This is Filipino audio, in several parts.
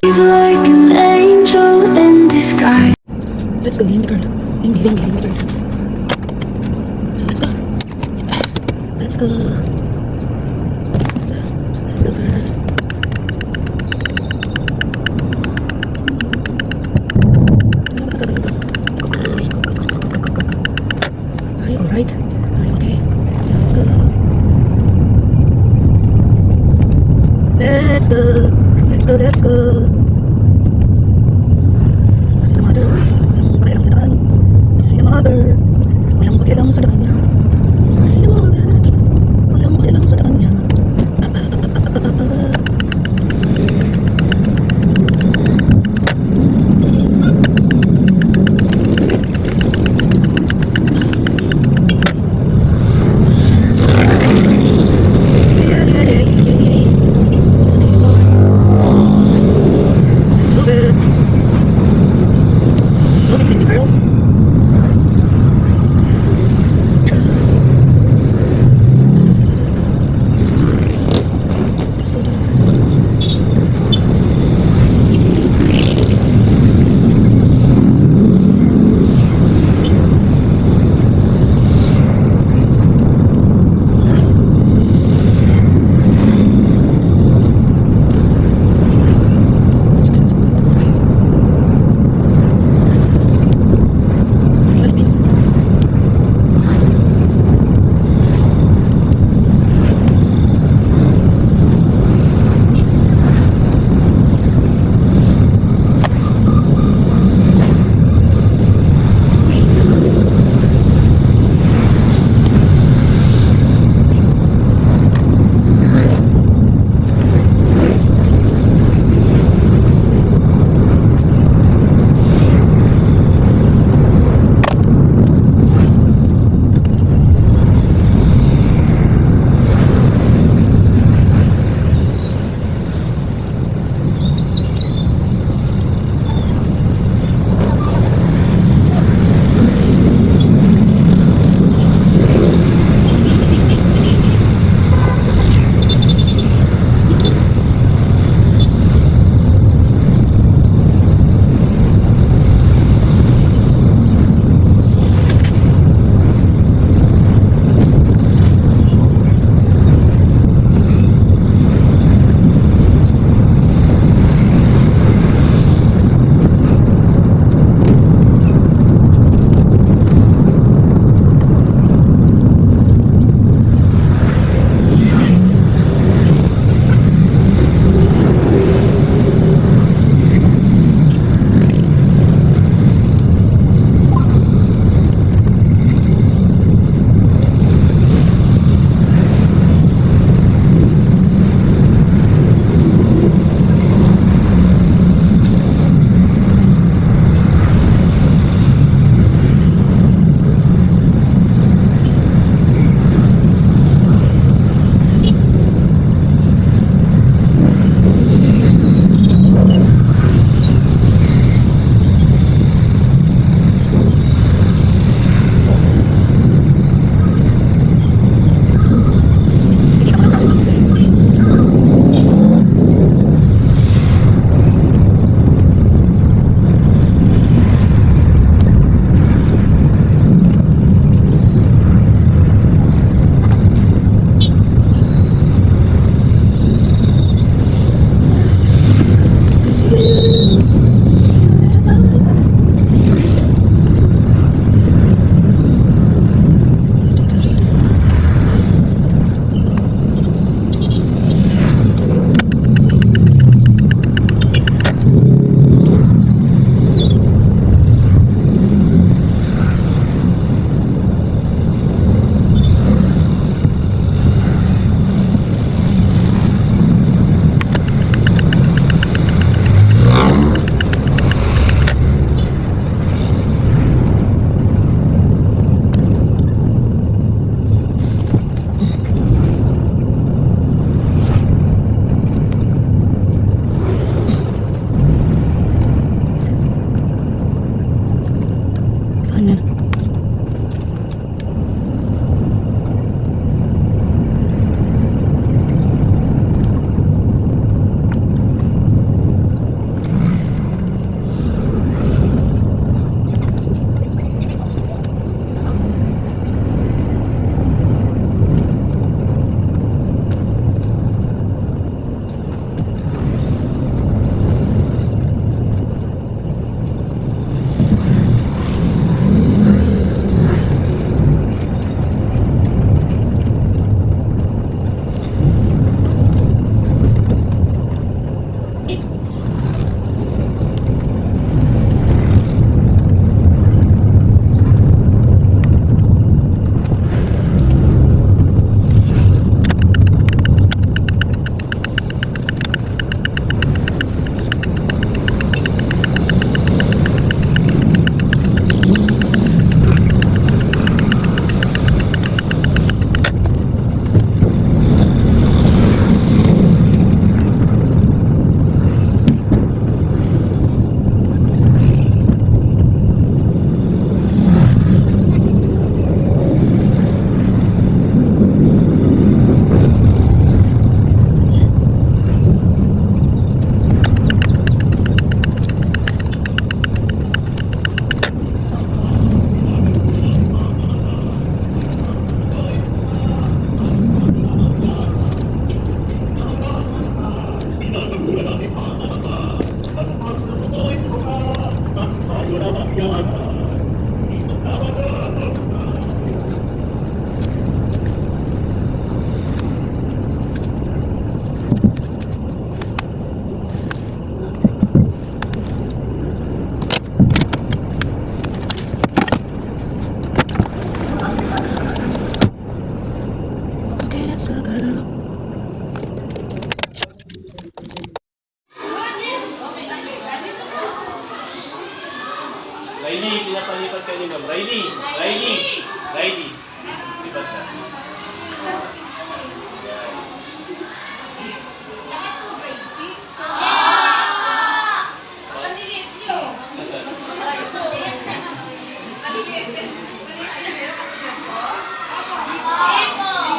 He's like an angel in disguise. Let's go, Limby girl. Limby girl. So let's go. Let's go. Let's go, girl. Are you alright? Are you okay? Let's go. Let's go. Let's go, let's go. Si mother, walang pakialam sa daan. Si mother, walang pakialam sa daan niya. Si mother, walang pakialam sa daan niya. It's okay, it's alright. Let's move it. Let's move it, baby girl. Try ka ni Ma'am. Riley! Riley! Riley! Lipat ka.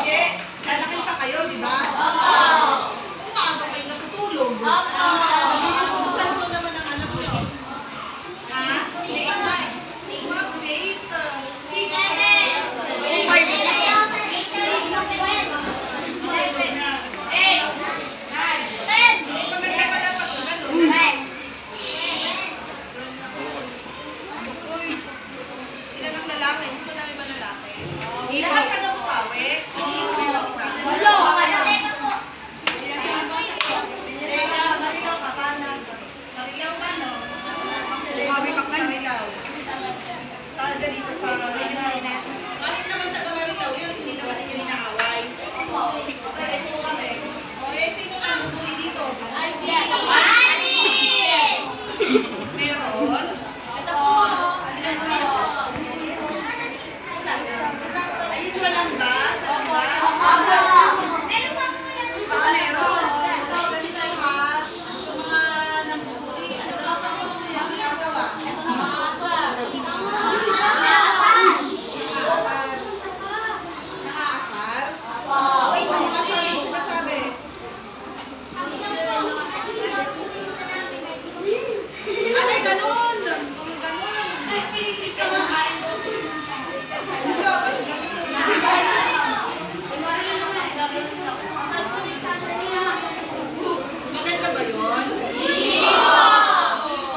Yan. Lalaki pa kayo, di ba? Umaga kayo natutulog. Saan mo naman ang anak nyo? Ha? Mag-date. Maganda pala pag ganun. Ilan ang lalaki? Gusto namin ba lalaki? Lahat ka na bukawi? Meron isa. Marilaw ka, paano? Marilaw ka, no? Bumawi ka sa Marilaw. Talaga dito sa Marilaw. Kahit naman sa Marilaw yun, hindi naman ninyo inaaway. Okay, sino ang bubuli dito? Meron? Ito lang ba? Meron. Ito, ganito ha. Yung mga nambubuli. Ang ginagawa. Nakaasar? Ang mga sabi mo kasabi. Ay, ganun. Ganun. Maganda ba yun?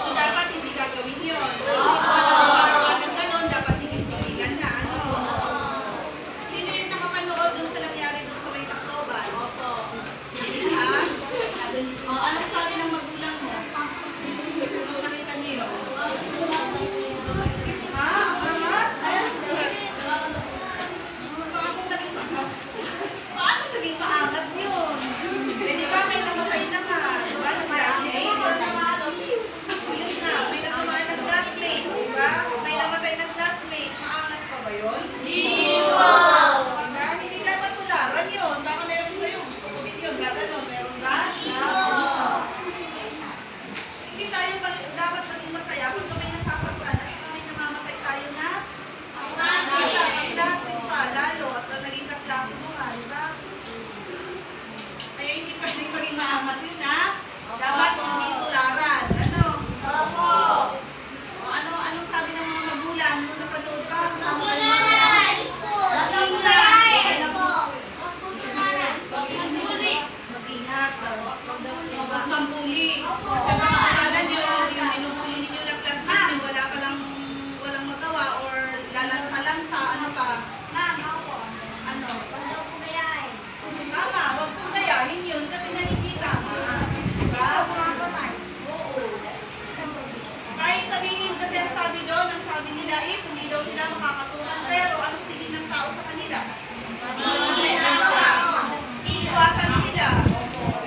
So, dapat hindi gagawin yun. Pag ganun, dapat tigilan na. Ano? Sino yung nakapanood dun sa nangyari dun sa may Tacloban? Hindi ha? O, anong sabi ng magulang mo? Anong nakita niyo? Ha? Amas? Paano naging maangas yun? Eh, di ba may namatay na nga? Di ba? Nag-classmate? Yun na, may natamaan ng classmate. Di ba? May namatay ng classmate. Maangas pa ba yun? Diba? Hindi dapat tularan yun. Baka meron sa'yo. Gusto ko yun. Gaganon. Meron ba? Hindi tayo dapat maging masaya kung may nasasaktan at kung may namamatay tayo na kaklase pa lalo at naging kaklase mo nga, di ba? Kaya hindi pwedeng maging maangas yun, ha? Dapat hindi tularan. Ano? O anong sabi ng mga magulang nung napanood ka? Mag-ingat. Huwag mambuli. Kasi makakala nyo, yung binubuli ninyo na classmate nyo, walang magawa or lalanta-lanta, ano pa? Ano? Tama, huwag pong gayahin yun kasi nakikita ka. Diba? Oo. Kahit sabihin kasi ang sabi nila is, hindi daw sila makakasuhan, pero anong tingin ng tao sa kanila? Iiwasan sila.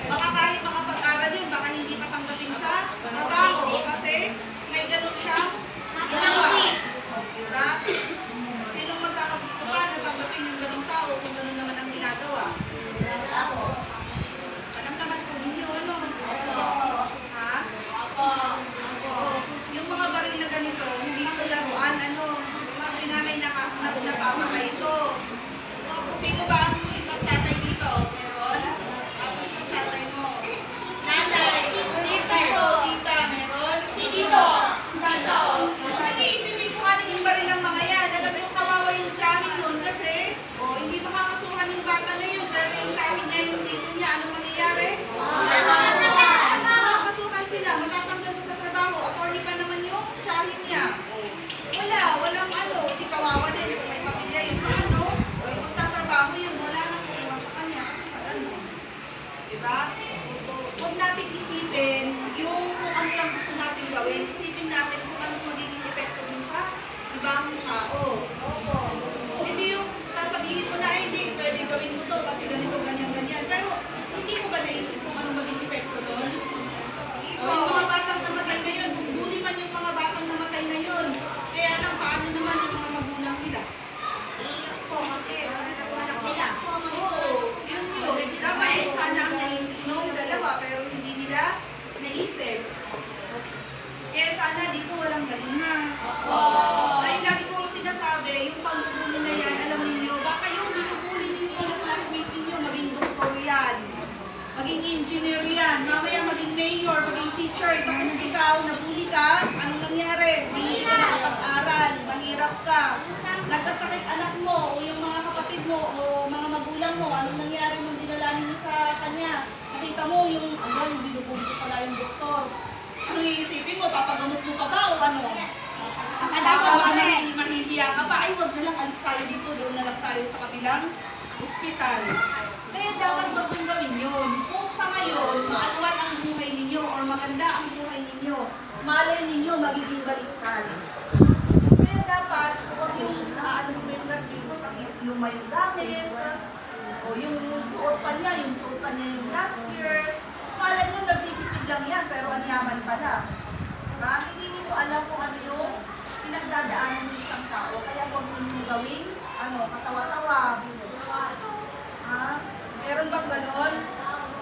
Baka kahit makapag-aral yun, baka hindi patanggapin sa trabaho kasi may ganun siyang ginawa. Diba? Sinong magkakagusto pa na tanggapin yung ganung tao kung ganun naman ang ginagawa? Alam naman po ninyo, ano? Ha? Yung mga baril na ganito, hindi ito laruan, ano? Kasi nga may napapatay ito. Sino ba ang isang tatay dito? Meron? Ako isang tatay mo. Nanay? Tita, meron? Nag-iisipin ko kanin yung baril ng mga yan. Alam mo, kawawa yung tiyahin nun kasi hindi makakasuhan yung bata na yun. Pero yung tiyahin niya, yung tito niya, anong mangyayari? Makakasuhan sila, matatanggal mo sa trabaho. Attorney pa naman yung tiyahin niya. Walang ano, hindi kawawa din. Kung may pamilya yung ano, sa trabaho yun, wala nang kukuha sa kanya kasi sa ganun. Diba? Huwag natin isipin yung kung ano lang gusto natin gawin. Isipin natin kung ano magiging epekto dun sa ibang tao. Hindi yung sasabihin mo na, hindi, pwede gawin mo to kasi ganito, ganyan. Pero hindi mo ba naisip kung ano magiging epekto dun? O yung mga batang namatay na yun, kung buli man yung mga batang namatay na yun, kaya lang paano naman engineer yan. Mamaya maging mayor, maging teacher. Tapos ikaw, nabuli ka, anong nangyari? Hindi ka nakapag-aral, mahirap ka. Nagkasakit anak mo, o yung mga kapatid mo, o mga magulang mo, anong nangyari nung dinala ninyo sa kanya? Nakita mo yung, binubuli ko pala yung doktor. Ano iisipin mo? Papagamot mo pa ba o ano? Mahihiya ka pa. Ay, wag na lang, alis tayo dito. Doon na lang tayo sa kabilang ospital. Kaya dapat wag mong gawin yun. Kung sa ngayon, maalwan ang buhay ninyo or maganda ang buhay ninyo, malay ninyo magiging baliktad. Kaya dapat, huwag yung ano mo yung last week mo kasi luma yung gamit, o yung suot pa niya yung last year. Malay nyo, nagtitipid lang yan, pero ang yaman pala. Diba? Hindi nyo alam kung ano yung pinagdadaanan ng isang tao. Kaya huwag nyo gawin, katawa-tawa. Ha? Meron bang ganon?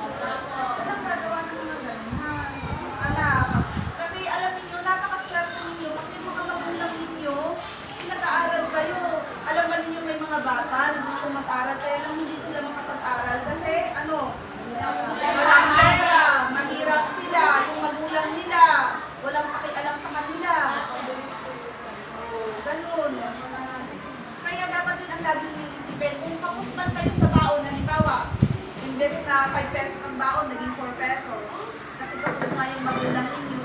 Walang gagawa ng mga ganon. Anak. Kasi alam niyo, napakaswerte ninyo. Kasi mga magulang ninyo, nag-aaral kayo. Alam ba ninyo may mga bata na gusto mag-aral, kaya lang hindi sila makapag-aral. Kasi walang pera, mahirap sila, yung magulang nila, walang pakialam sa kanila. Ganun. Kaya dapat din ang laging iisipin, kung kapusman kayo sa baon, halimbawa, imbes na 5 pesos ang baon, naging 4 pesos. Kasi kapos nga yung magulang ninyo,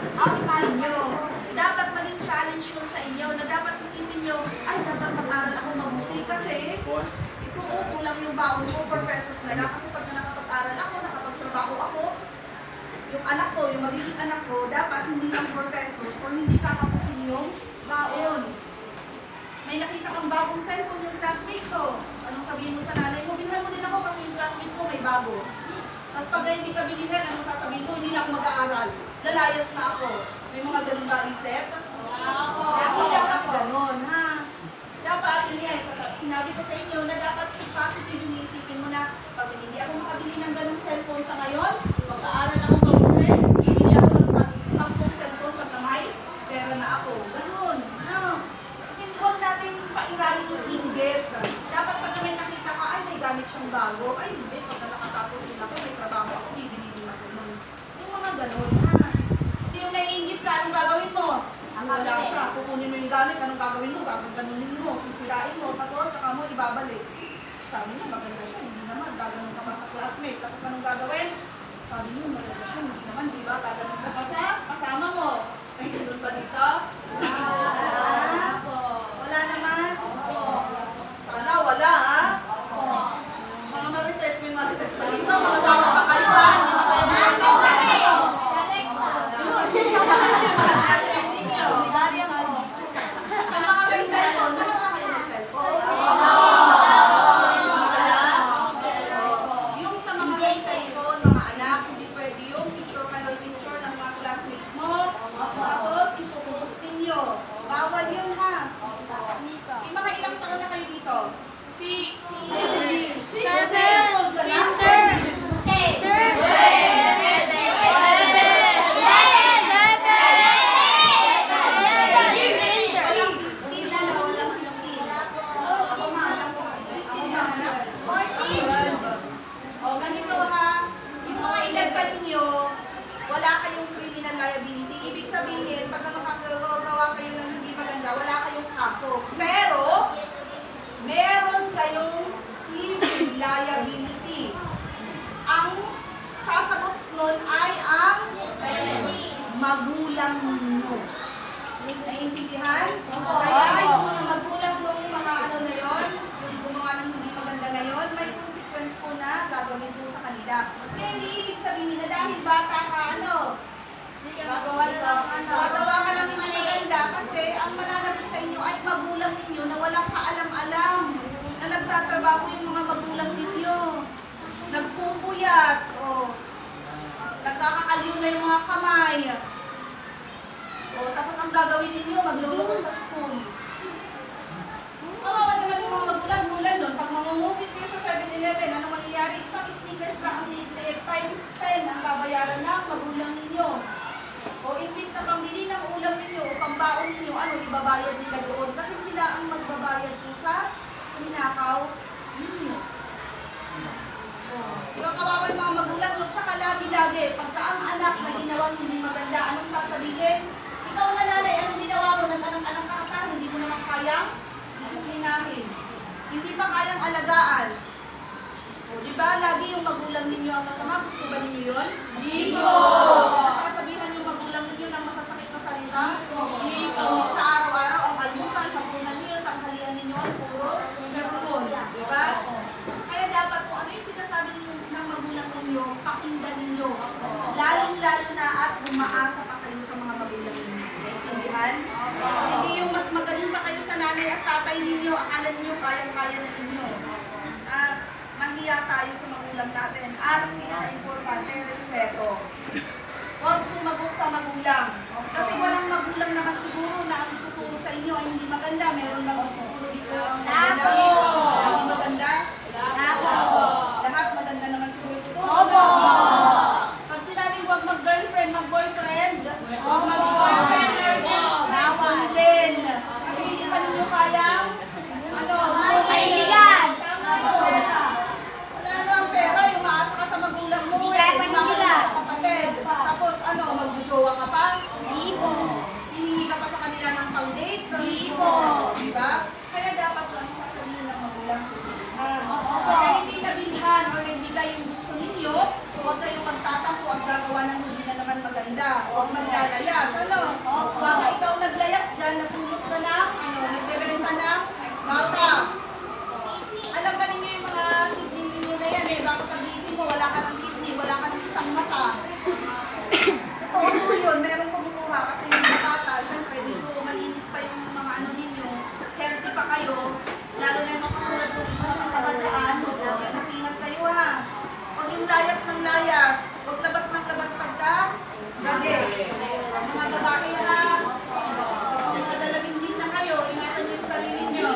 ninyo. Dapat maging challenge yun sa inyo, na dapat isipin nyo, ay, dapat mag-aral ako mabuti. Kasi, ito, kulang yung baon ko, 4 pesos na lang. Kasi pag nakapag-aral ako, nakapagtrabaho ako, yung anak ko, yung magiging anak ko, dapat hindi lang 4 pesos o hindi kakapusin yung baon. May nakita kang bagong cellphone yung classmate ko. Anong sabihin mo sa nanay mo? Bilhan mo din ako kasi yung classmate ko may bago. Tapos pag hindi ka bilihan, anong sasabihin ko? Hindi na ako mag-aaral. Lalayas na ako. May mga ganun ba isip? Hindi dapat ganun, ha? Dapat, yun nga, sinabi ko sa inyo na dapat positive yung isipin mo na pag hindi ako makabili ng ganung cellphone sa ngayon, mag-aaral ako mabuti, hindi ako ng 10 cellphone pag may pera na ako. Ganun, ha? Huwag natin pairalin yung inggit. Dapat pag may nakita ka, ay may gamit siyang bago, ay hindi, pag nakatapos din ako, may trabaho ako, bibili din ako nun. Yung mga ganun, ha? Hindi yung naiingit ka, anong gagawin mo? Wala siya, kukunin mo yung gamit, anong gagawin mo? Gaganunin mo, sisirain mo, tapos saka mo ibabalik. Sabi niya, maganda siya, hindi naman, gaganon ka pa sa classmate. Tapos anong gagawin? Sabi niya, maganda siya, hindi naman, di ba? Gaganon ka pa sa kasama mo. Ay, ganun ba dito? Wala naman? Sana wala, ha? Mga marites, may marites pa dito. Mga tama pa kayo, ha? Hindi pa kayo makakita. Yung mga may cellphone, dala na kayo ng cellphone. Yung sa mga may cellphone, mga anak, hindi pwede yung picture ng mga classmate mo. Tapos, ipopost ninyo. Bawal yun, ha? Yung mga ilang taon na kayo dito? 15 na na, walang 15. Ako nga, alam ko, 15 na anak. 12. O, ganito ha, yung mga edad pa ninyo, wala kayong criminal liability. Ibig sabihin, pag makagawa kayo ng hindi maganda, wala kayong kaso. Pero, meron kayong civil liability. Ang sasagot nun ay ang magulang ninyo. Naiintindihan? Kaya yung mga magulang ng mga ano na yon, yung gumawa ng hindi maganda na yon, may consequence po na gagawin po sa kanila. Kaya hindi ibig sabihin na dahil bata ka, gagawa ka lang hindi maganda kasi ang malalagot sa inyo ay magulang ninyo na walang kaalam-alam, na nagtatrabaho yung mga magulang ninyo, nagpupuyat, o nagkakakaliw na yung mga kamay. O, tapos ang gagawin ninyo, magluloko sa school. Kawawa naman yung mga magulang nun. Pag mangungukit kayo sa 7-Eleven, ano mangyayari? Isang sneakers na ang liit times 10 ang babayaran ng magulang ninyo. O, imbis na pambili ng ulam ninyo o pambaon ninyo, ano, ibabayad nila doon. Kasi sila ang magbabayad po sa ninakaw ninyo. O, kawawa yung mga magulang nun, tsaka lagi kayang disiplinahin. Hindi pa kayang alagaan. O, di ba, lagi yung magulang ninyo ang masama? Gusto ba ninyo yun? Hindi po! Nasasabihan yung magulang ninyo ng masasakit na salita? Hindi po! Basta araw-araw ang almusal, hapunan ninyo, tanghalian ninyo, puro sermon. Di ba? Kaya dapat po, ano yung sinasabi ninyo ng magulang ninyo, pakinggan ninyo. Lalong-lalo na at umaasa pa kayo sa mga magulang ninyo. Naintindihan? Hindi yung mas magaling pa kayo sa nanay at tatay ninyo, akala ninyo kayang-kaya na ninyo. Mahiya tayo sa magulang natin. At pinaka-importante, respeto. Huwag sumagot sa magulang. Kasi walang magulang naman siguro na ang ituturo sa inyo ay hindi maganda. Meron bang magtuturo dito ang magulang? Hindi maganda? Lahat maganda naman siguro ituturo. Pag sinabing huwag mag-girlfriend, mag-boyfriend. Huwag mag-boyfriend, girlfriend. Sundin. Kasi hindi pa ninyo kayang kaibigan. Wala ano ang pera, yung maasa ka sa magulang mo, mga kapatid. Tapos magjujowa ka pa? Hihingi ka pa sa kanila ng pang-date? Diba? Kaya dapat lang sasabihin ng magulang kaya hindi nabilhan o nagbigay yung gusto ninyo, huwag kayong magtatampo at gagawa ng hindi na naman maganda. Huwag maglalayas. Baka ikaw naglayas dyan, nagpulot ka ng, nagbebenta ng bata. Alam ba ninyo yung mga kidney ninyo na yan baka pag-isip mo, wala ka ng kidney, wala ka ng isang mata. Totoo po yun, meron kumukuha kasi yung bata, syempre, medyo malinis pa yung mga ninyo, healthy pa kayo, lalo na yung makatulad po yung mga katabadaan, ingat-ingat kayo ha. Huwag yung layas ng layas, huwag labas ng labas pagka gabi. Mga babae ha, mga dalagin din na kayo, ingatan nyo yung sarili nyo.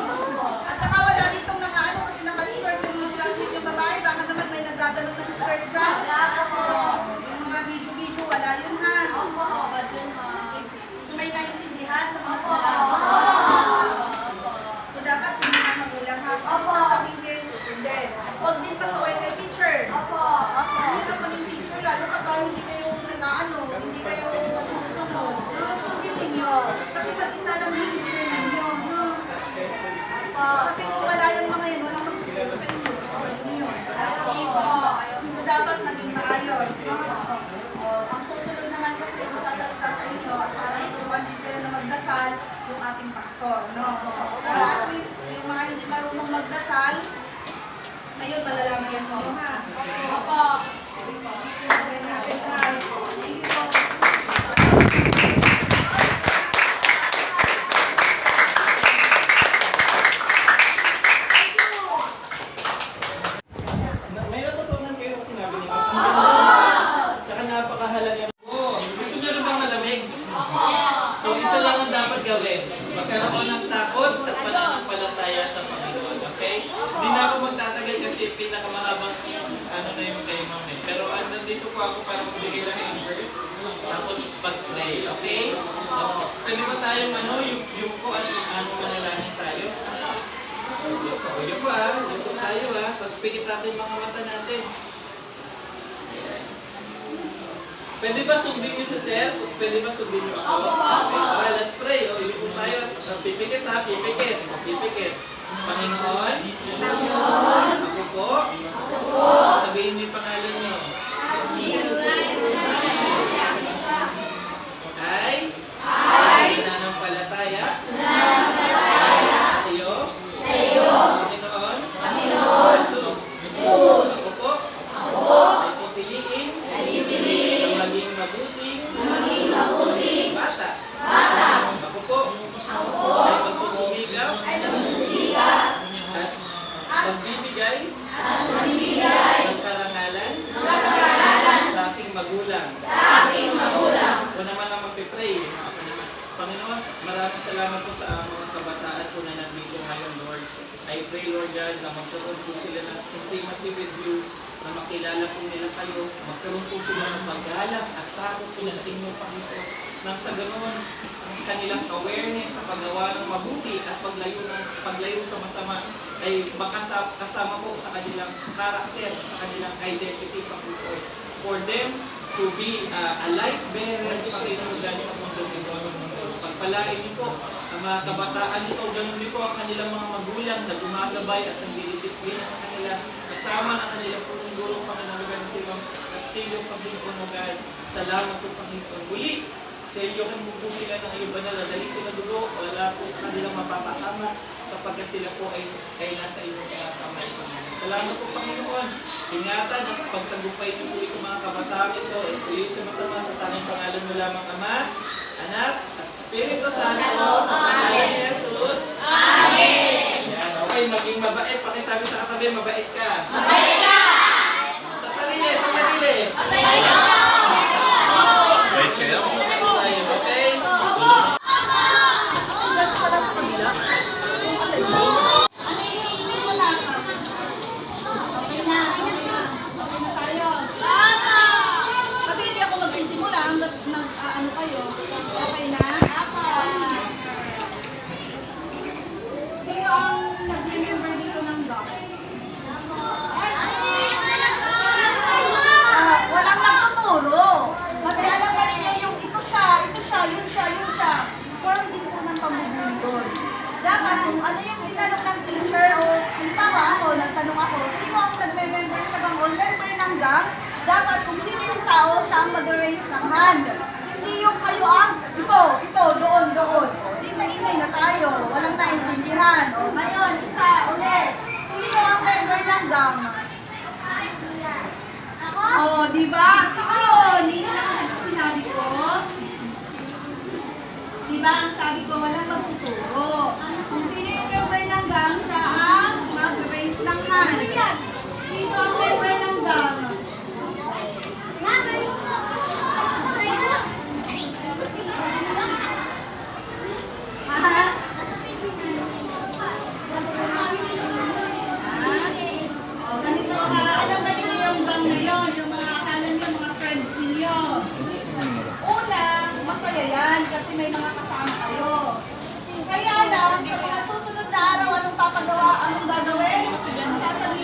At saka wala ditong kasi naka-skirt yung mga classmate yung babae, baka naman may naggagalot ng skirt dyan. Yung mga video-video, wala yun ha. So may naiintindihan sa mga so dapat sundin ang magulang ha. Sasabihin, susundin. Huwag din pasaway kay teacher. Hindi na pa yung teacher, lalo kapag hindi kayo hindi kayo sumusunod. Sundin ninyo. Kasi mag-isa lang yung teacher ninyo. Kasi kung wala yung mga yan, walang magtuturo sa inyo. So dapat maging maayos. Ang susunod naman kasi yung sasalisa sa inyo at para ituruan din kayo na magdasal yung ating pastor. Para at least yung mga hindi marunong magdasal, ngayon malalaman yan mo ha. May natutunan kayo sa sinabi niyo. Tsaka napakahalaga mo. Gusto niyo rin bang malamig? So isa lang ang dapat gawin. Magkaroon ng takot at pananampalataya sa Panginoon. Okay? Hindi na ako magtatagal kasi pinakamahabang na yung kay Ma'am. Pero nandito po ako para magbigay lang ng verse. Tapos pag-pray. Okay? Pwede ba tayong yung po at manalangin tayo? Yun po yun po tayo Tapos pigit natin mga mata natin. Pwede ba sundin nyo sa sir? Pwede ba sundin nyo ako? Okay, let's pray. Yun po tayo. Pipikit pipikit. Panginoon, ako po, sabihin niyo yung pangalan niyo. Ay, nananampalataya sa iyo, Panginoon, Jesus. Ako po, ay pipiliin na maging mabuting bata. Ako po, ay magsusumigaw at magbibigay ng karangalan sa aking magulang. Ako naman ang magpipray. Panginoon, maraming salamat po sa mga kabataan po na nandito ngayon, Lord. I pray, Lord God, na magkaroon po sila ng intimacy with you, na makilala po nila kayo, magkaroon po sila ng paggalang at takot po sa inyong Panginoon. Nang sa ganoon, ang kanilang awareness sa paggawa ng mabuti at paglayo sa masama ay makasama po sa kanilang karakter, sa kanilang identity, Panginoon. For them to be a light bearer sa inyo dahil sa mundo nito. Pagpalain niyo po ang mga kabataan nito, ganun din po ang kanilang mga magulang na gumagabay at nagdidisiplina sa kanila, kasama ang kanilang punong gurong Panginoon si Ma'am Castillo Paglinconogay. Salamat po Panginoon. Muli, sa iyo kan po sila ng iyong banal, dali sila dugo, wala po sa kanilang mapapakama sapagkat sila po ay nasa iyong kamay. Salamat po Panginoon. Ingatan at pagtagumpay niyo po itong mga kabataan ito. Ito yung sumasama sa tanging pangalan mo lamang Ama, Anak, at Espiritu Santo sa pangalan ni Jesus. Amen! Yan, okay, maging mabait. Pakisabi sa katabi, mabait ka. Mabait ka! Sa sarili, sa sarili. Mabait ka! Mabait kayo? Okay? Kasi hindi ako magsisimula hanggat ano kayo. Okay na? Sino ang nag-remember dito ng doc? Walang nagtuturo. Kasi alam pa ninyo yung ito siya, yun siya. Form din po ng pamubulol. Dapat kung ano yung tinanong ng teacher o halimbawa ako, nagtanong ako, sino ang nagme-member sa gang or member ng gang, dapat kung sino yung tao, siya ang mag-raise ng hand. Hindi yung kayo ang, ito, doon. Di maingay na tayo, walang naintindihan. O ngayon, isa, ulit. Sino ang member ng gang? O, di ba? Sino yun? Hindi naman sinabi ko. Di ba? Ang sabi ko, walang magtuturo. Kung sino yung member ng gang, siya ang mag-raise ng hand. Sino ang member ng gang? Ganito ka, alam ba niyo yung gang na yun? Yung mga akala niyo, mga friends ninyo. Una, masaya yan kasi may mga kasama kayo. Kaya lang, sa mga susunod na araw, anong gagawin?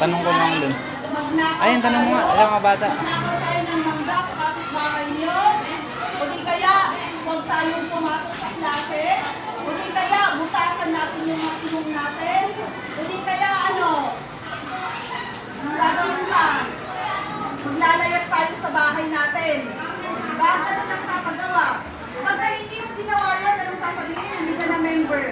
Tanong ko lang dun. Magnakaw Ayun, tanong mo nga. tayo. Alam mga bata. Magnakaw tayo ng mangga sa kapitbahay niyo. O di kaya, huwag tayong pumasok sa klase. O di kaya, butasan natin yung mga ilong natin. O di kaya, anong gagawin ka? Maglalayas tayo sa bahay natin. O, diba? Ganun ang papagawa. Pagka hindi mo ginawa yun, anong sasabihin? Hindi ka na member.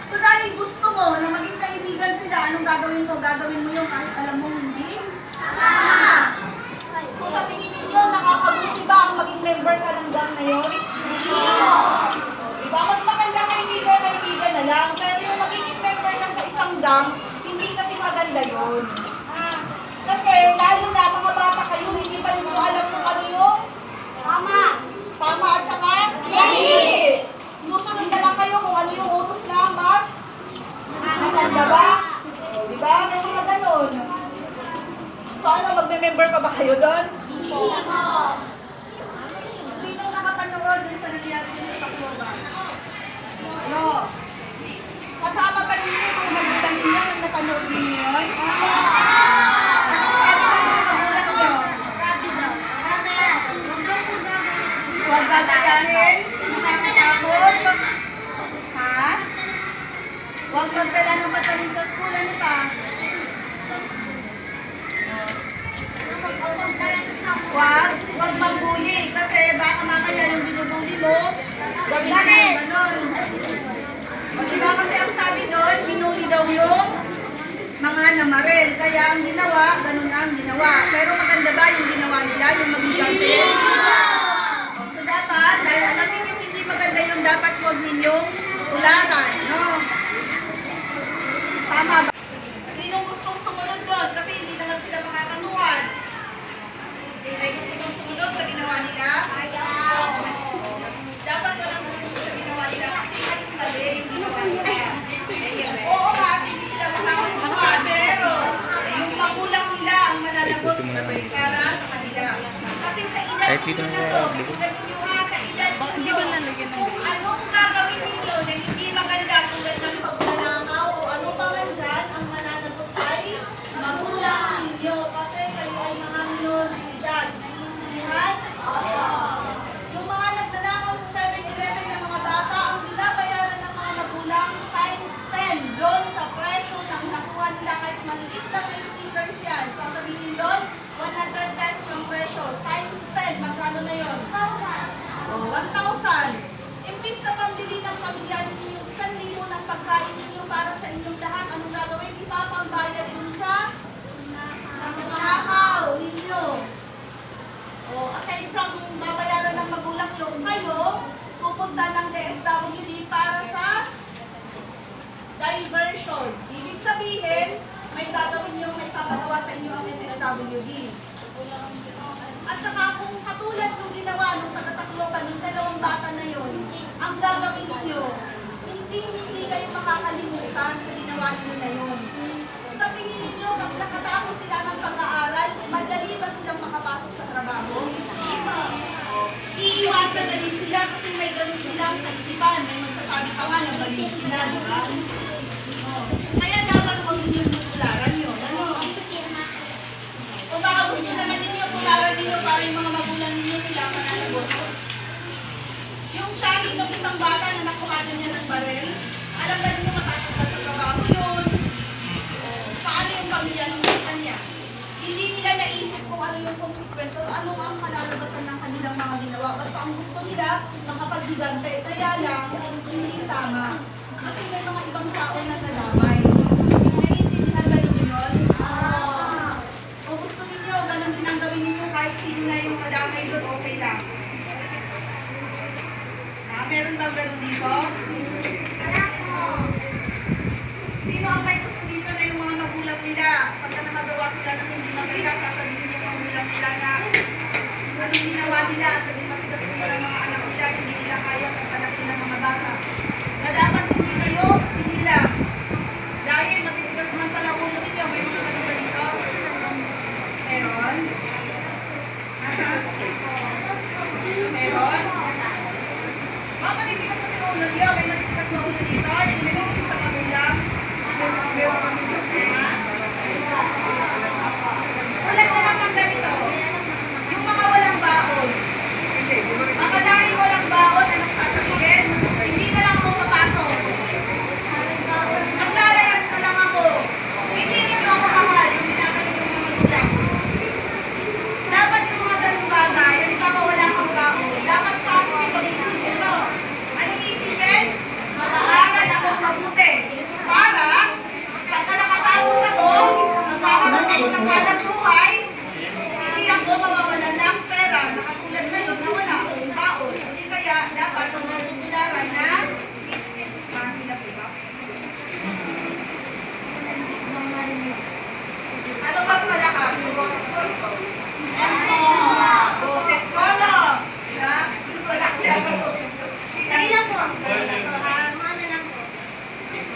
So dahil gusto mo na maging kaibigan sila, anong gagawin mo? Gagawin mo yung kahit alam mo hindi? Tama! So sa tingin ninyo, nakakabuti ba ang maging member ka ng gang na yun? Hindi. Diba? Mas maganda kaibigan na lang. Pero yung magiging member ka sa isang gang, hindi kasi maganda yun. Kasi lalo na mga bata kayo, hindi pa nyo alam kung ano yung tama at saka hindi. Susunod na lang kayo kung ano yung utos na mas matanda ba? Diba? May mga ganon. So ano, magme-member pa ba kayo doon? Hindi po. Sino nakapanood dun sa nangyari dun sa Tacloban? Ano? Kasama pa ninyo kung magulang ninyo nang napanood ninyo yun? Huwag gagayahin. Nakakatakot. Ha? Huwag magdala ng patalim sa school. Ano pa? Huwag magbuli. Kasi baka mamaya yung binubuli mo, gawin mo yung ganon. O diba kasi ang sabi doon, binuli daw yung mga namarel. Kaya ang ginawa, ganun ang ginawa. Pero maganda ba yung ginawa nila, yung mag-gamit? So dapat, dahil alamin yung hindi maganda yung dapat huwag ninyong ulatan, no? Tama ba? Sinong gustong sumunod doon? Kasi hindi naman sila makakasuhan. May gustong sumunod sa ginawa nila? Dapat walang susunod sa ginawa nila kasi mali yung ginawa nila. Oo nga, hindi sila makakasuhan. Pero yung magulang nila ang mananagot para sa kanila. Kasi sa edad Kahit dito na nila to, sa edad ninyo, anong gagawin ninyo na hindi maganda tulad ng pagnanakaw o ano pa man dyan, ang mananagot ay magulang ninyo kasi kayo ay mga minor de edad. magkano na yun? 1,000. Imbis na pambili ng pamilya ninyo yung 1,000 ng pagkain ninyo para sa inyong lahat, anong gagawin? Ipapambayad dun sa nakaw ninyo. Aside from babayaran ng magulang yung kayo, pupunta ng DSWD para sa diversion. Ibig sabihin, may gagawin yung may papagawa sa inyo ang DSWD. At saka kung katulad nung ginawa nung taga-Tacloban, nung dalawang bata na yon, ang gagawin ninyo, hindi kayo makakalimutan sa ginawa ninyo na yun. Sa tingin ninyo, pag nakatapos sila ng pag-aaral, madali ba silang makapasok sa trabaho? Iiwasan na din sila kasi may ganun silang kaisipan. May magsasabi pa nga na balik sila, di ba? Kaya dapat huwag ninyo tutularan yun. Ano? Kung baka gusto naman ninyo, tularan ninyo para yung mga magulang ninyo sila mananagot. Yung tiyahig ng isang bata na nakuhanan niya ng barel, alam ba ninyo matasok na sa trabaho yun? Paano yung pamilya ng kanya? Hindi nila naisip kung ano yung consequence o ano ang kalalabasan ng kanilang mga ginawa. Basta ang gusto nila, makapagbigante. Kaya lang, hindi tama. Kasi may mga ibang tao na nadamay. Naiintindihan ba ninyo yun? O gusto ninyo, ganun din ang gawin ninyo kahit sino na yung nadamay doon, okay lang. Meron ba ganun dito? Sino ang may gusto dito na yung mga magulang nila? Pagka nakagawa sila ng hindi maganda, sasabihin yung magulang nila na anong ginawa nila, sabi matigas nila ng mga anak nila, hindi nila kaya pagkalaki ng mga bata. Na dapat hindi kayo sinila. Dahil matitigas naman pala ulo ninyo, may mga ganun ba dito? Meron? Meron? Mga matitigas kasi ulo niyo, may matitigas na ulo dito, hindi may sa magulang. Ulat na lang ng ganito, yung mga walang baon. Mga dahil walang baon na nagsasabihin, hindi na lang ako papasok. Maglalayas na lang ako. Hindi nyo ako mahal, yung ginagaling ng mga magulang. Dapat yung mga ganung bagay, halimbawa wala kang baon, dapat positive pag-iisipin mo. Anong isipin? Mag-aaral ako mabuti. Para, pagka nakatapos ako, magkakaroon ako ng hanap buhay, hindi ako mawawalan ng pera. Nakatulad na yun na wala akong baon. Hindi kaya dapat ang matutularan na mahirap, diba? Ano mas malakas? Yung boses ko ito? Boses ko, no? Diba? Wala kasi ako boses ko. Sige lang po. Ano lang po.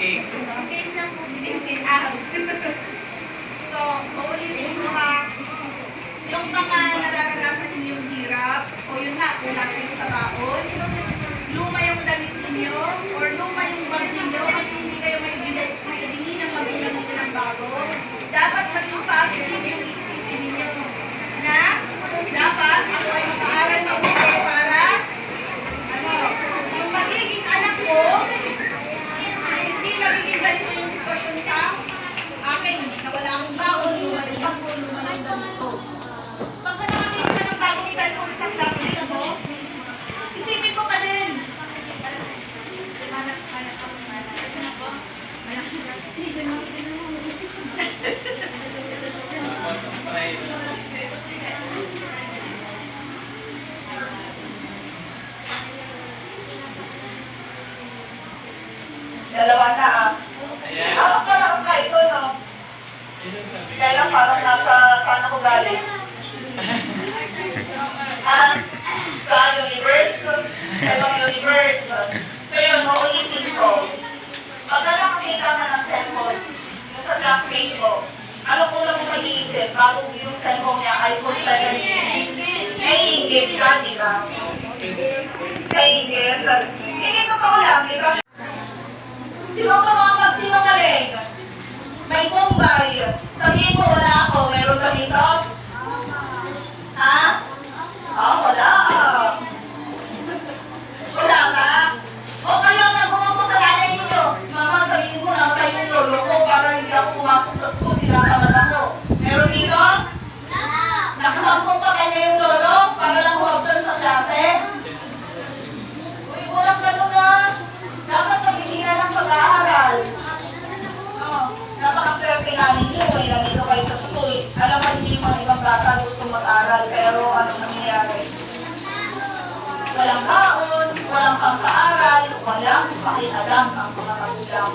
Cake. Case lang po. So, maulitin ko ha, yung mga nararanasan ninyong hirap, o yun nga, kulang kayo sa baon, luma yung damit ninyo, or luma yung bag ninyo, kasi hindi kayo maibigin ng magulang ninyo ng bago, dapat maging positive yung iisipin ninyo na dapat ako ay mag-aaral mabuti para yung magiging anak ko, hindi magiging ganito yung sitwasyon sa akin, na wala akong baon, lumalang bag ko, lumalang damit ko. Pagka nakakita ka ng bagong cellphone sa classmate mo, isipin ko pa din. Anak ako. Sige na. Dalawa na Ayan. Alas ka ito, no? Kaya lang parang saan ako galing? Sa universe? Sa universe. So yun, maulitin ko. Pagka nakakita ka ng cellphone, yung sa classmate ko, ano ko lang mag-iisip bago yung cellphone niya ay post na yun? Naiingit ka, di ba? Naiingit. Hindi totoo lang, di ba? Di ba ka mga magsinungaling? May Bombay. Sabihin mo wala ako. Meron ka dito? Ha? Wala. Wala ka? O kayo ang nagawa ko sa nanay ninyo. Mama, sabihin mo na tayo yung lolo ko para hindi ako pumasok sa school. Tinataman ako. Meron dito? Nakasampung pa kanya yung lolo para lang huwag sa walang baon, walang pangkaaral, walang pakialam ang mga magulang.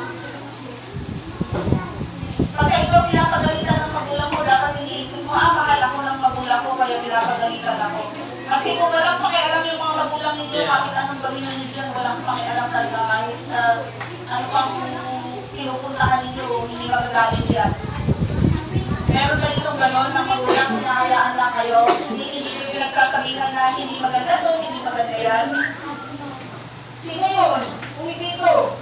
Pagka ikaw pinapagalitan ng magulang mo, dapat iniisip mo, mahal ako ng magulang ko, kaya pinapagalitan ako. Kasi kung walang pakialam yung mga magulang ninyo, kahit anong gawin ninyo dyan, walang pakialam talaga kahit ano pang pinupuntahan ninyo, hindi magagalit yan. Meron ba ditong gano'n na magulang, hinahayaan lang kayo, hindi yung pinagsasabihan na hindi maganda to, hindi maganda yan. Sino yun? Umipito.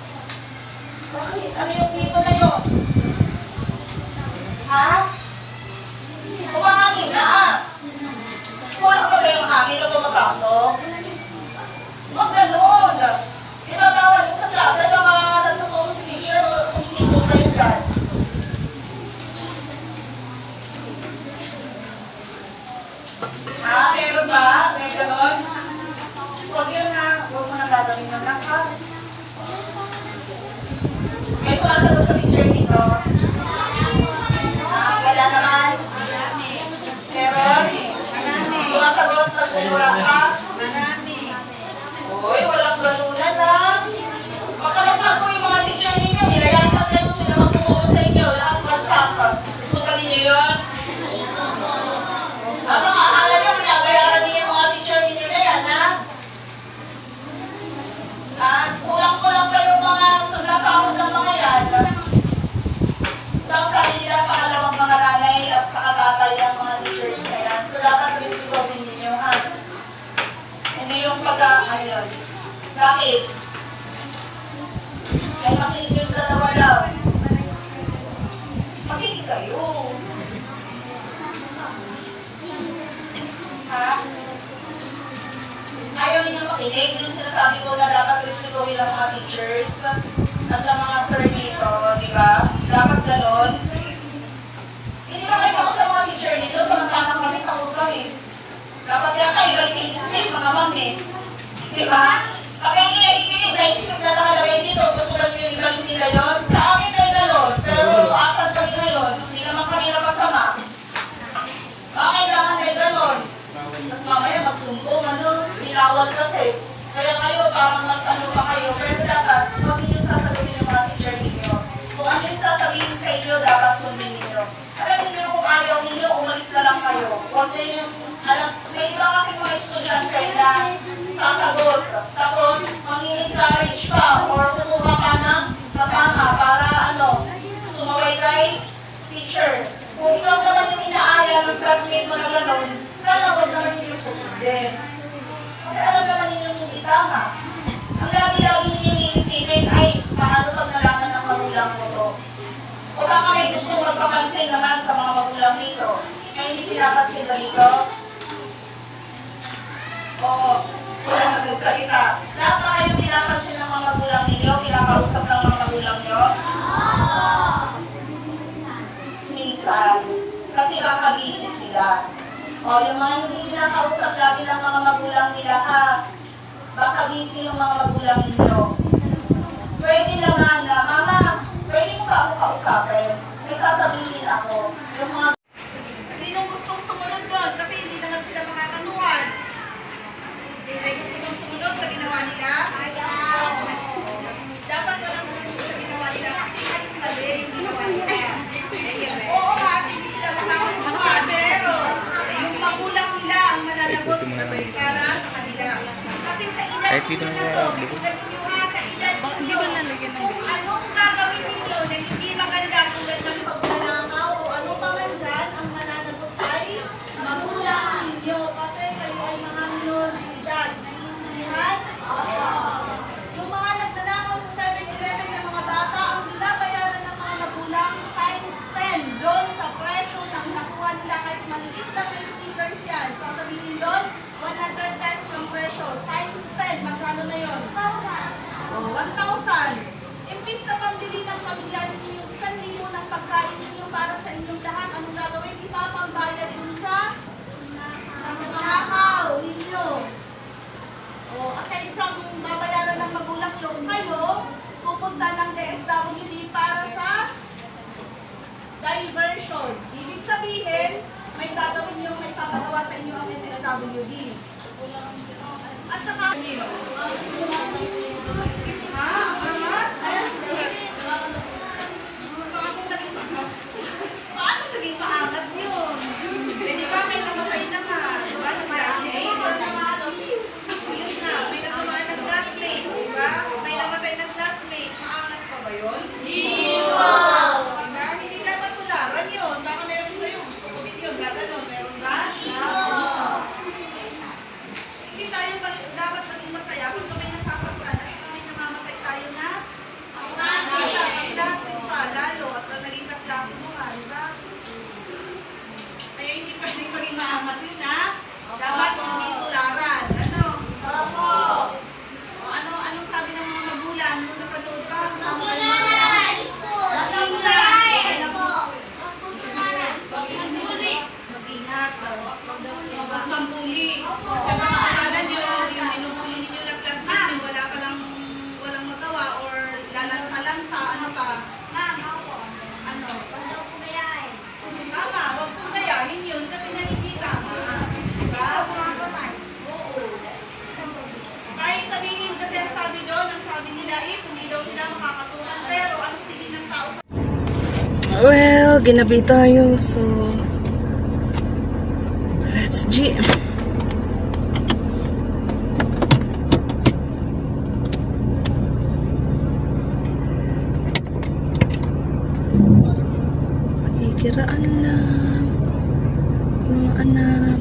Bakit? Ano yung dito na yun? Ha? Kumangangin na ah. Kulang ka ba yung hangin na pumapasok? Huwag gano'n. Tinatawag yung sa klase, mga nagtuturo si teacher, kung sino kayo dyan. Ah, meron ba? May gano'n? Huwag yun na. Huwag mo na gagawin yung naka. May sumasagot sa teacher dito. Ah, wala naman. Meron? Sumasagot sa kulura ka? Uy, walang ganunan na. Makalaglag ko yung mga teacher ninyo. Nilayasan kayo sila magtuturo sa inyo. Lahat basta. Gusto ka ninyo yun? Ano nga, akala niyo, pinabayaran niyo yung mga teacher ninyo na yan, ha? Kulang-kulang pa yung mga sulasahod ng mga yan. Tapos sabi nila pangalawang mga nanay at sakatatay ang mga teachers na yan. So dapat respetuhin ninyo, ha? Hindi yung ayun. Bakit? Kaya makinig yung dalawa daw. Makinig kayo. Ha? Ayaw ninyo makinig. Yung sinasabi ko na dapat respetuhin ang mga teachers at ang mga sir dito, di ba? Dapat ganon. Hindi ba kayo ako sa mga teacher dito? Samantalang kami takot kami. Dapat yan kayo galing yung stick, mga mami. Di ba? Pag yung kinaikinig na stick na nakalagay dito, gusto lang yung galing nila yun. Sa amin ay ganon. Pero asan kami ngayon? Hindi naman kami napasama. Bakit kailangan ay ganon? Tapos mamaya magsumbong, binawal kasi. Kaya kayo, parang mas ano pa kayo. Pero dapat, huwag niyo sasabihin yung mga teacher ninyo. Kung ano yung sasabihin sa inyo, dapat sundin ninyo. Alam niyo kung ayaw ninyo, umalis na lang kayo. Huwag na yung, may iba kasi mga estudyante na sasagot. Tapos, mang-encourage pa or kumuha ka ng kasama para sumaway kay teacher. Kung ikaw naman yung inaaya ng classmate mo na gano'n, sana huwag naman ninyo susundin. Kasi alam naman ninyo yung itama. Ang lagi-lagi ninyo iisipin ay paano pag nalaman ng magulang mo to. O baka may gusto magpapansin naman sa mga magulang nito. Kaya hindi pinapansin ba dito? Oo, wala nagsalita. Lahat na kayo pinapansin ng mga magulang ninyo, pinakausap ng mga magulang nyo? Minsan. Kasi baka busy sila. O, yung mga hindi pinakausap lagi ng mga magulang nila, baka busy yung mga magulang ninyo. Pwede naman na, Mama, pwede mo ba ako kausapin? May sasabihin ako. Yung mga... Sinong gustong sumunod doon? Kasi hindi naman sila makakasuhan. May gusto kong sumunod sa ginawa nila? Ayaw. Dapat walang gusto sa ginawa nila kasi mali yung ginawa nila. Oo nga, hindi sila makakasuhan. Pero, yung magulang nila ang mananagot para sa kanila. Kasi sa edad nyo na to, sa edad nyo, kung anong gagawin ninyo na hindi maganda tulad ng pagnanakaw o ano pa man dyan, ang mananagot ay magulang ninyo kasi kayo ay mga minoridad. Naiintindihan? Yung mga nagnanakaw sa 7-Eleven ng mga bata, ang binabayaran ng mga magulang times 10 doon sa presyo ng nakuha nila kahit maliit na may stickers yan. Sasabihin doon, 100 pesos ang presyo. Times 10, magkano na yun? 1,000. Imbis na pambili ng pamilya ninyo yung 1,000 ng pagkain ninyo para sa inyong lahat, anong gagawin? Ipapambayad dun sa nakaw ninyo. Aside from babayaran ng magulang yung kayo, pupunta ng DSWD para sa diversion. Ibig sabihin, may gagawin yung may papagawa sa inyo ang DSWD. At saka, Well, ginabi tayo. So, let's G. Kiraan lang mga anak.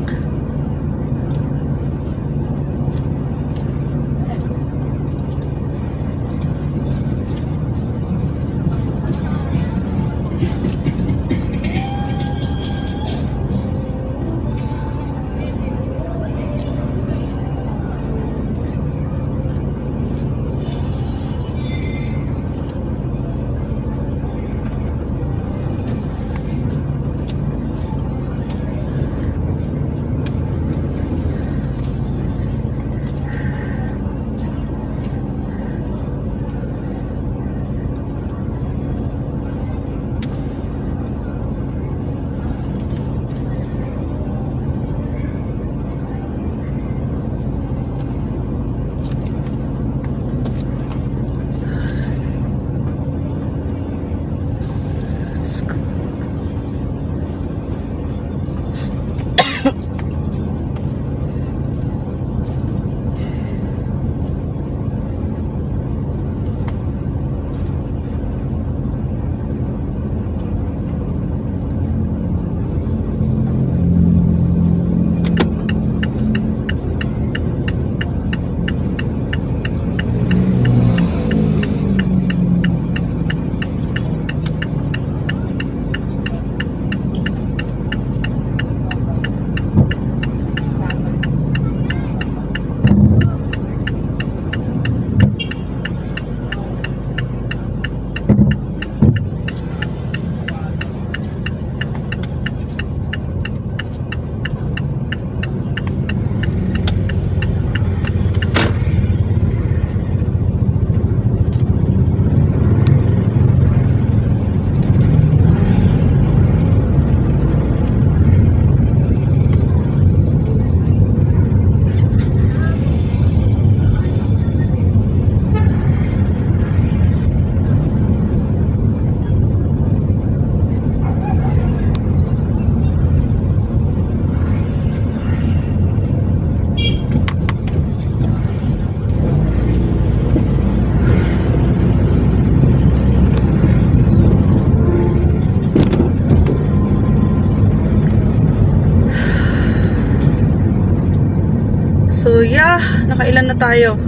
So yeah, nakailan na tayo?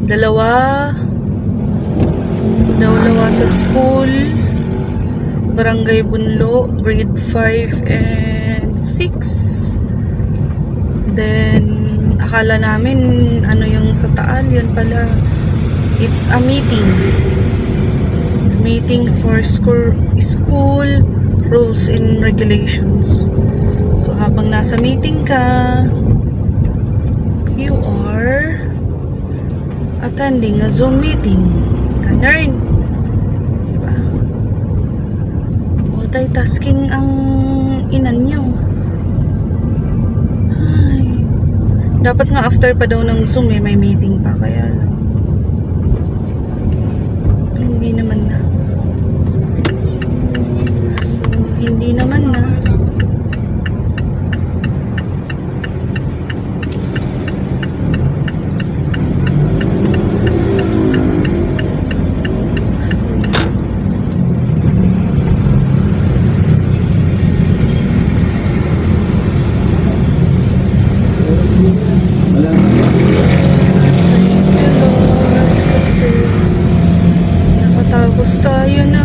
Dalawa sa school, Barangay Bunlo, grade 5 and 6. Then akala namin ano yung sa Taal, yun pala it's a meeting for school rules and regulations. So habang nasa meeting ka, you are attending a Zoom meeting. Ganun. Diba? Multitasking ang inan nyo. Ay. Dapat nga after pa daw ng Zoom may meeting pa, kaya lang. Hindi naman na. So, hindi naman na. Tayo na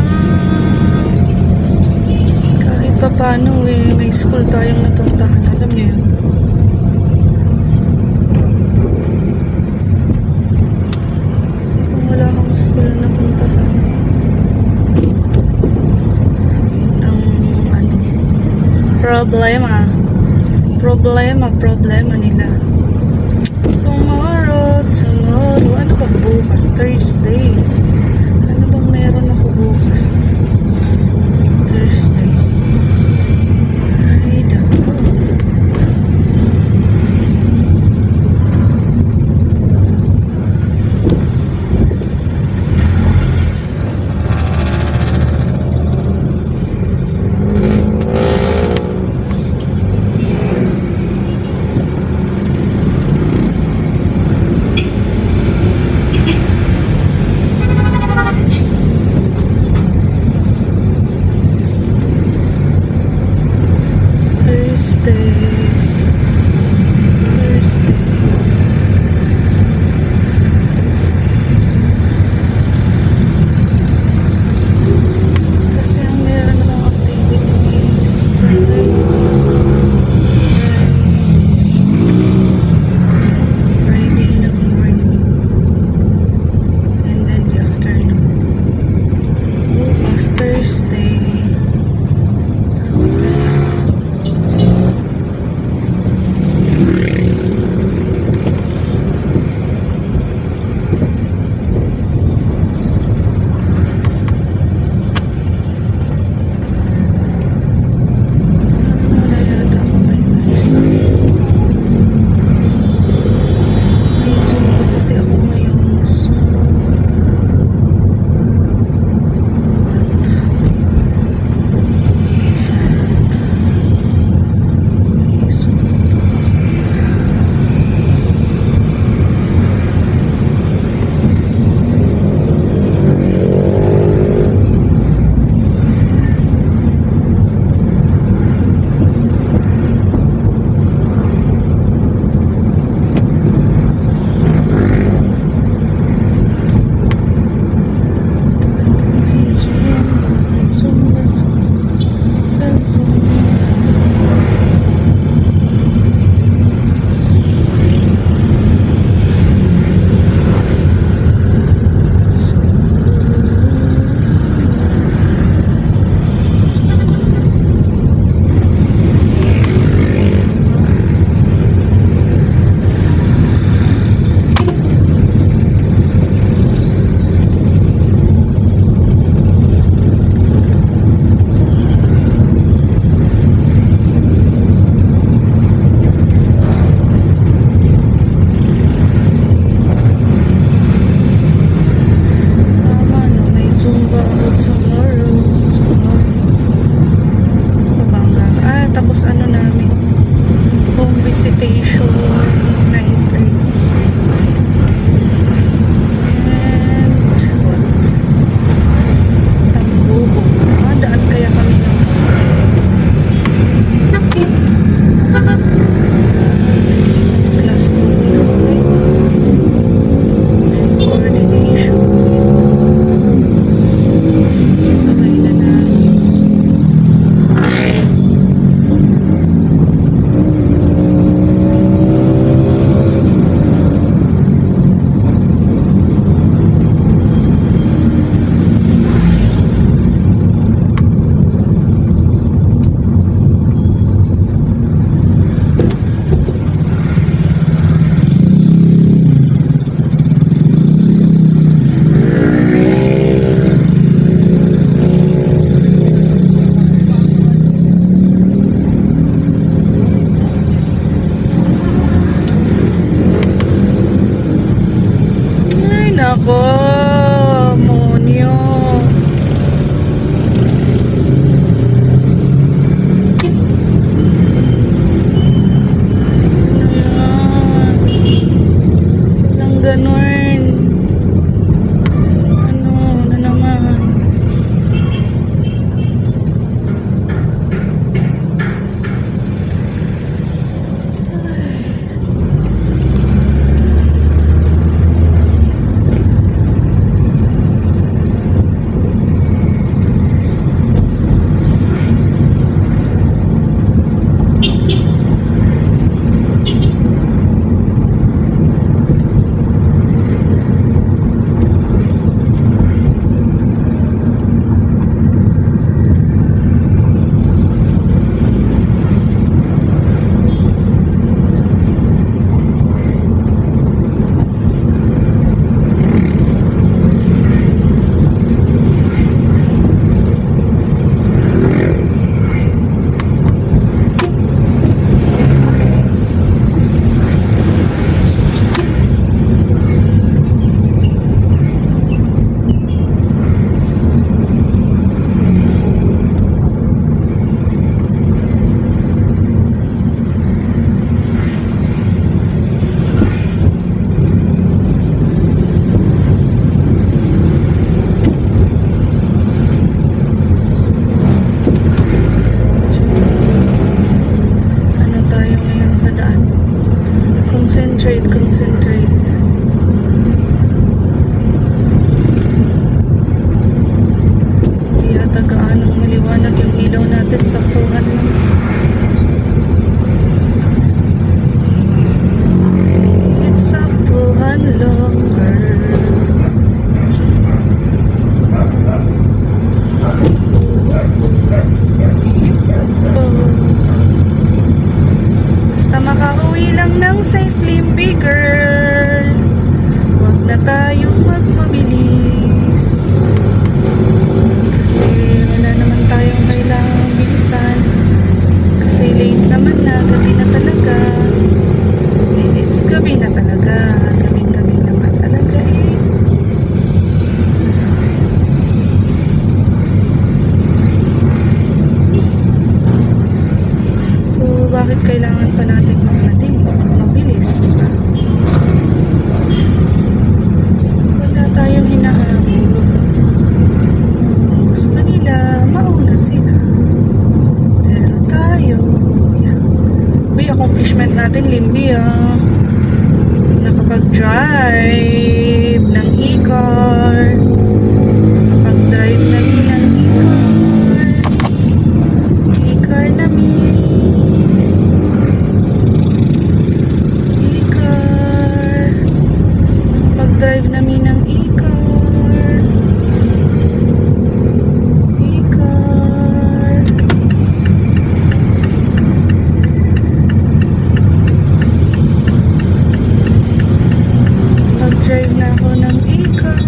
kahit pa paano may school tayong napuntahan, alam niyo yun. So kung wala kang school na puntahan, ang problema nila. Tomorrow, ano ba bukas? Thursday. Ano bang meron ako bukas? Thursday. I don't know. station, 9:30. And what? Tambubo. Daan kaya kami ng isang classroom lang and coordination with sabay na namin. Ay, nako, monyo. Ayan. Walang ganun. Ano na naman? Ano tayo ngayon sa daan? Concentrate, concentrate. Hindi ata gaanong maliwanag yung ilaw natin sa kuhan lang. It's saktuhan longer. Basta makauwi lang ng safely, bigger. Huwag na tayong magmabilis. Kasi wala naman tayong kailangang bilisan. Kasi late naman na, gabi na talaga. And it's gabi na talaga. Gabing-gabi naman talaga eh. So, bakit kailangan pa natin magmabilis, di ba? Wala tayong hinahabol. Kung gusto nila, mauna sila. Pero tayo, yeah. Uy, accomplishment natin, Limbi, ah. Nakapag-drive ng e-car. Nakapag-drive namin ng e-car. E-car namin. E-car. Pag-drive namin ng e-car. E-car. Pag-drive na ako ng e-car.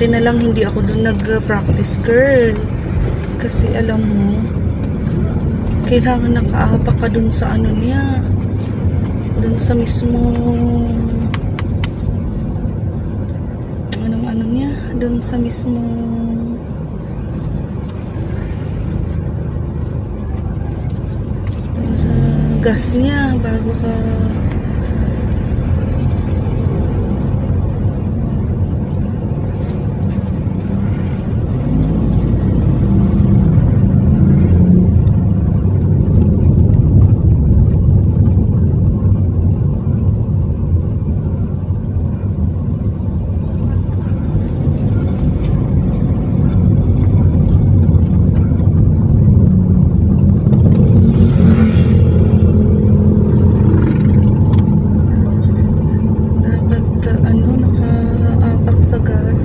buti na lang hindi ako doon nag-practice, girl. Kasi alam mo, kailangan nakaapak ka doon sa ano niya. Doon sa mismo ano niya, doon sa mismo sa gas niya bago ka nakaapak sa gas.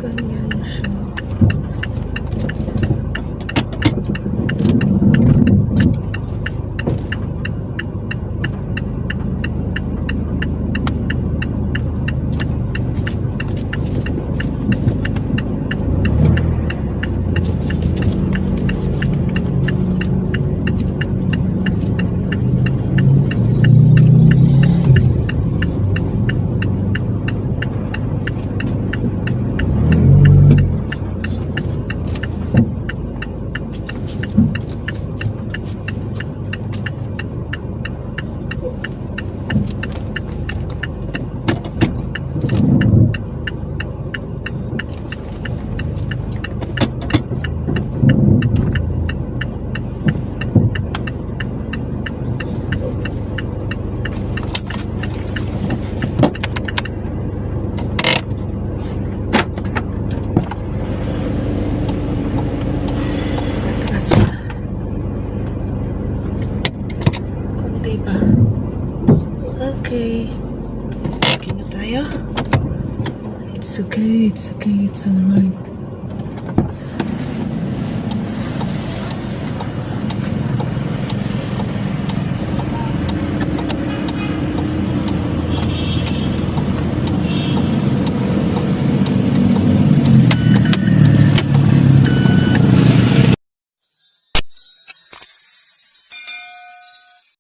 Ganyan siya. Konti pa. Okay. Okay na tayo. It's okay, it's alright.